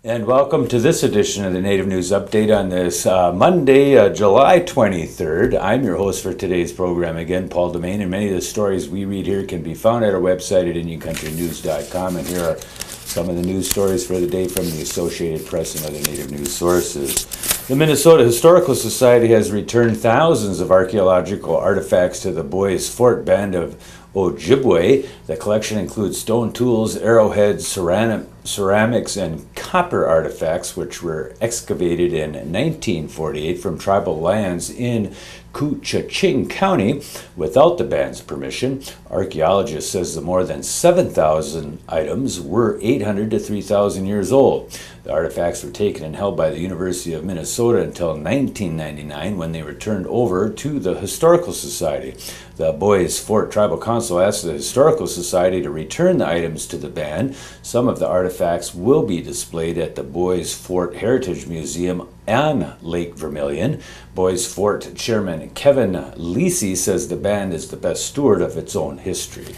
And welcome to this edition of the Native News Update on this Monday, July 23rd. I'm your host for today's program again, Paul DeMain, and many of the stories we read here can be found at our website at IndianCountryNews.com. And here are some of the news stories for the day from the Associated Press and other Native news sources. The Minnesota Historical Society has returned thousands of archaeological artifacts to the Bois Forte Band of Ojibwe. The collection includes stone tools, arrowheads, ceramics, and copper artifacts which were excavated in 1948 from tribal lands in Koochiching County without the band's permission. Archaeologists says the more than 7,000 items were 800 to 3,000 years old. The artifacts were taken and held by the University of Minnesota until 1999 when they were turned over to the Historical Society. The Bois Forte Tribal Council asked the Historical Society to return the items to the band. Some of the artifacts will be displayed at the Bois Forte Heritage Museum on Lake Vermilion. Bois Forte Chairman Kevin Lisi says the band is the best steward of its own history.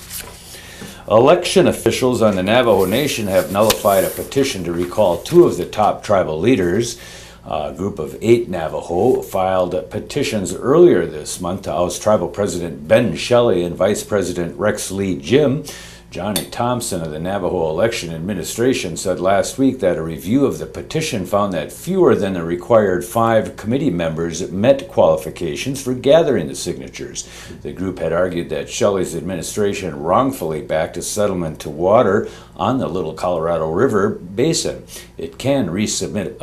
Election officials on the Navajo Nation have nullified a petition to recall two of the top tribal leaders. A group of 8 Navajo filed petitions earlier this month to oust Tribal President Ben Shelley and Vice President Rex Lee Jim. Johnny Thompson of the Navajo Election Administration said last week that a review of the petition found that fewer than the required 5 committee members met qualifications for gathering the signatures. The group had argued that Shelley's administration wrongfully backed a settlement to water on the Little Colorado River basin. It can resubmit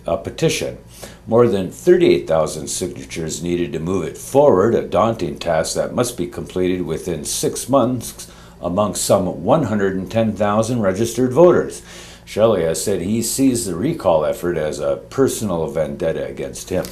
a petition. More than 38,000 signatures needed to move it forward, a daunting task that must be completed within 6 months among some 110,000 registered voters. Shelley has said he sees the recall effort as a personal vendetta against him.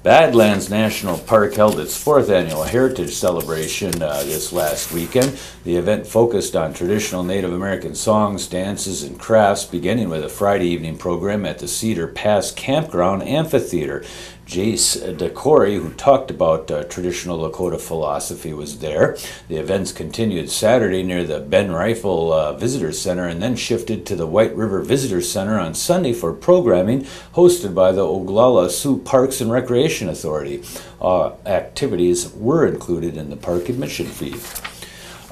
Badlands National Park held its 4th annual Heritage Celebration this last weekend. The event focused on traditional Native American songs, dances, and crafts, beginning with a Friday evening program at the Cedar Pass Campground Amphitheater. Jace DeCory, who talked about traditional Lakota philosophy, was there. The events continued Saturday near the Ben Rifle Visitor Center and then shifted to the White River Visitor Center on Sunday for programming hosted by the Oglala Sioux Parks and Recreation Authority. Activities were included in the park admission fee.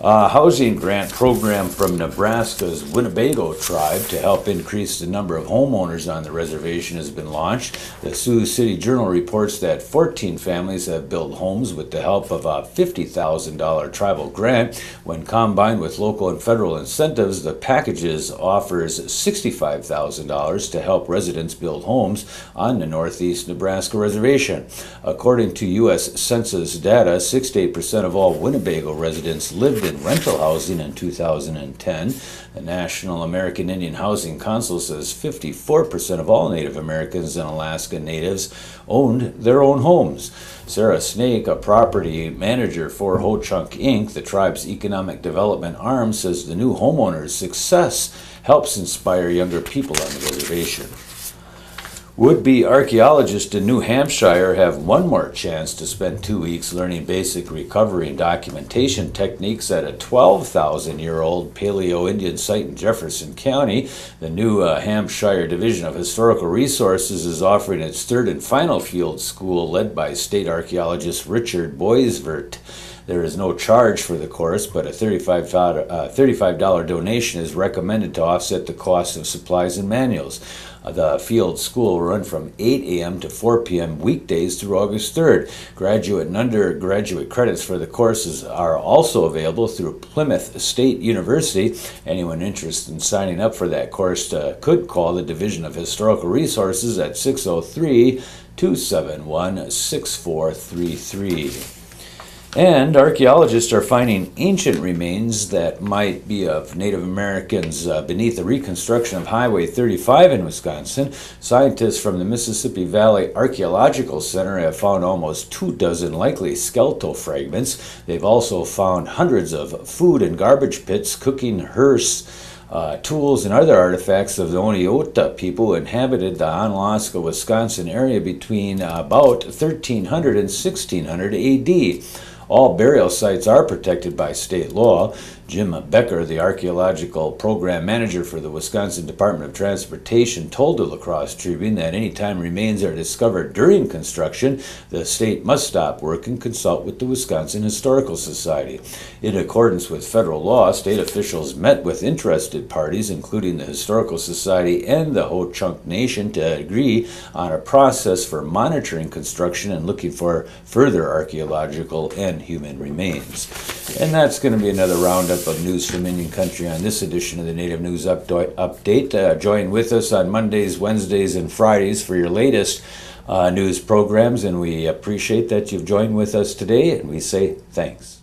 A housing grant program from Nebraska's Winnebago tribe to help increase the number of homeowners on the reservation has been launched. The Sioux City Journal reports that 14 families have built homes with the help of a $50,000 tribal grant. When combined with local and federal incentives, the packages offers $65,000 to help residents build homes on the Northeast Nebraska reservation. According to U.S. Census data, 68% of all Winnebago residents lived in rental housing in 2010. The National American Indian Housing Council says 54% of all Native Americans and Alaska Natives owned their own homes. Sarah Snake, a property manager for Ho-Chunk Inc., the tribe's economic development arm, says the new homeowners' success helps inspire younger people on the reservation. Would-be archaeologists in New Hampshire have one more chance to spend 2 weeks learning basic recovery and documentation techniques at a 12,000-year-old Paleo-Indian site in Jefferson County. The New Hampshire Division of Historical Resources is offering its 3rd and final field school led by state archaeologist Richard Bois Forte. There is no charge for the course, but a $35 donation is recommended to offset the cost of supplies and manuals. The field school will run from 8 a.m. to 4 p.m. weekdays through August 3rd. Graduate and undergraduate credits for the courses are also available through Plymouth State University. Anyone interested in signing up for that course could call the Division of Historical Resources at 603-271-6433. And archaeologists are finding ancient remains that might be of Native Americans beneath the reconstruction of Highway 35 in Wisconsin. Scientists from the Mississippi Valley Archaeological Center have found almost 24 likely skeletal fragments. They've also found hundreds of food and garbage pits, cooking hearse, tools, and other artifacts of the Oneota people who inhabited the Onalaska, Wisconsin area between about 1300 and 1600 AD. All burial sites are protected by state law. Jim Becker, the archaeological program manager for the Wisconsin Department of Transportation, told the La Crosse Tribune that any time remains are discovered during construction, the state must stop work and consult with the Wisconsin Historical Society. In accordance with federal law, state officials met with interested parties, including the Historical Society and the Ho-Chunk Nation, to agree on a process for monitoring construction and looking for further archaeological and human remains. And that's going to be another roundup of news from Indian Country on this edition of the Native News Update. Join with us on Mondays, Wednesdays, and Fridays for your latest news programs, and we appreciate that you've joined with us today, and we say thanks.